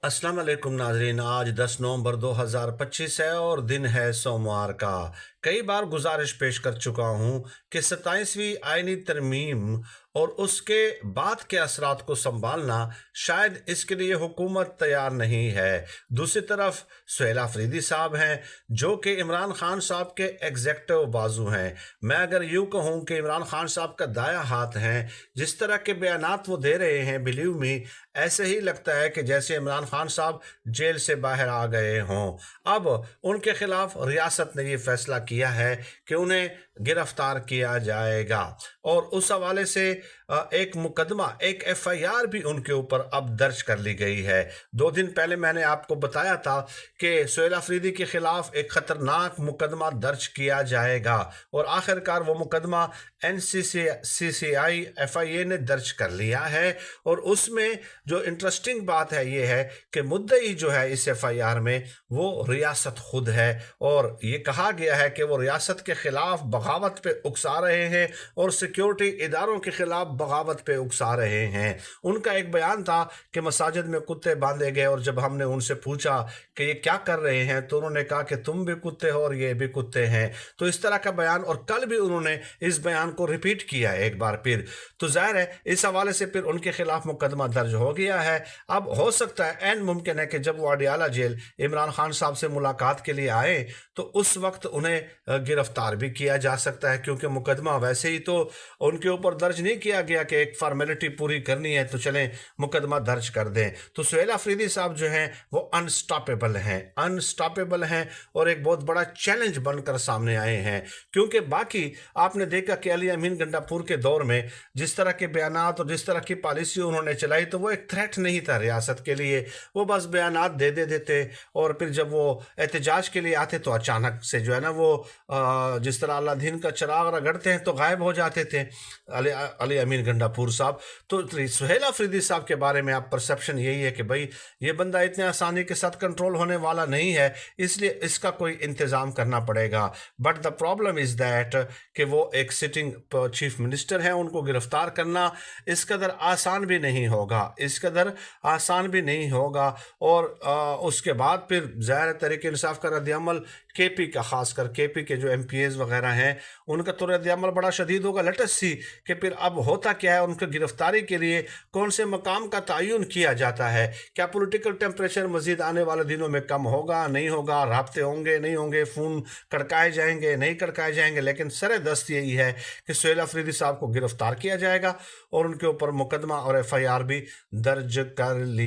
अस्सलाम वालेकुम नाजरीन। आज 10 नवंबर 2025 है और दिन है सोमवार का। कई बार गुजारिश पेश कर चुका हूं कि 27वीं आईनी तरमीम और उसके बाद के असरात को संभालना शायद इसके लिए हुकूमत तैयार नहीं है। दूसरी तरफ सुहेल अफरीदी साहब हैं जो कि इमरान खान साहब के एग्जेक्टिव बाजू हैं। मैं अगर यूं कहूं कि इमरान खान साहब का दाया हाथ हैं, जिस तरह के बयानात वो दे रहे हैं, बिलीव मी, ऐसे ही लगता है कि जैसे इमरान खान साहब जेल से बाहर आ गए हों। अब उनके खिलाफ रियासत ने ये फैसला किया है कि उन्हें गिरफ्तार किया जाएगा और उस हवाले से एक मुकदमा, एक एफआईआर भी उनके ऊपर अब दर्ज कर ली गई है। 2 दिन पहले मैंने आपको बताया था कि सुहेल अफरीदी के खिलाफ एक खतरनाक मुकदमा दर्ज किया जाएगा और आखिरकार वो मुकदमा एनसीसीआई एफआईए ने दर्ज कर लिया है। और उसमें जो इंटरेस्टिंग बात है ये है कि मुद्दई जो है इस एफआईआर में वो रियासत खुद है और ये कहा गया है कि वो रियासत के खिलाफ बगावत पे उकसा रहे हैं और सिक्योरिटी इदारों के खिलाफ बगावत पे उकसा रहे हैं। उनका एक बयान था कि मसाजिद में कुत्ते बांधे गए और जब हमने उनसे पूछा कि ये क्या कर रहे हैं तो उन्होंने कहा कि तुम भी कुत्ते हो और ये भी कुत्ते हैं। तो इस तरह का बयान, और कल भी उन्होंने इस बयान को रिपीट किया एक बार फिर। तो जाहिर है इस हवाले से फिर उनके खिलाफ मुकदमा दर्ज हो गया है। अब हो सकता है, एन मुमकिन है कि जब वो अडियाला जेल इमरान खान साहब से मुलाकात के लिए आए तो उस वक्त उन्हें गिरफ्तार भी किया जा सकता है, क्योंकि मुकदमा वैसे ही तो उनके ऊपर दर्ज नहीं किया गया कि एक फॉर्मेलिटी पूरी करनी है तो चलें मुकदमा दर्ज कर दें। तो सुहेल अफरीदी साहब जो हैं वो अनस्टॉपेबल हैं और एक बहुत बड़ा चैलेंज बनकर सामने आए हैं। क्योंकि बाकी आपने देखा कि अली अमीन गंडापुर के दौर में जिस तरह के बयानात और जिस तरह की पॉलिसी उन्होंने चलाई तो वो एक थ्रेट नहीं था रियासत के लिए। वो बस बयानात दे देते और फिर जब वो एहतजाज के लिए आते तो अचानक से जो है ना वो जिस तरह अलादीन का चिराग रगड़ते हैं तो गायब हो जाते थे अली अली अमीन गंडापुर साहब। तो सुहेल अफरीदी साहब के बारे में आप परसेप्शन यही है कि भाई ये बंदा इतने आसानी के साथ कंट्रोल होने वाला नहीं है, इसलिए इसका कोई इंतज़ाम करना पड़ेगा। But the problem is that कि वो एक सिटिंग चीफ मिनिस्टर हैं, उनको गिरफ्तार करना इस कदर आसान भी नहीं होगा, इस कदर आसान भी नहीं होगा। और उसके बाद फिर ज़ाहिर तरीके इंसाफ का रद्द-ए-अमल केपी का, खासकर केपी के जो एमपीएस वगैरह हैं उनका तो रद्द-ए-अमल बड़ा शदीद होगा। लेट अस सी कि फिर अब होता क्या है, उनकी गिरफ्तारी के लिए कौन से मकाम का तयन किया जाता है। क्या पॉलिटिकल टेम्परेचर मजीद आने वाले दिनों में कम होगा, नहीं होगा, राब्ते होंगे नहीं होंगे, फ़ोन कड़काए जाएंगे नहीं कड़काए जाएंगे, लेकिन सर दस्त यही है कि सुहेल अफरीदी साहब को गिरफ्तार किया जाएगा और उनके ऊपर मुकदमा और एफआईआर भी दर्ज कर ली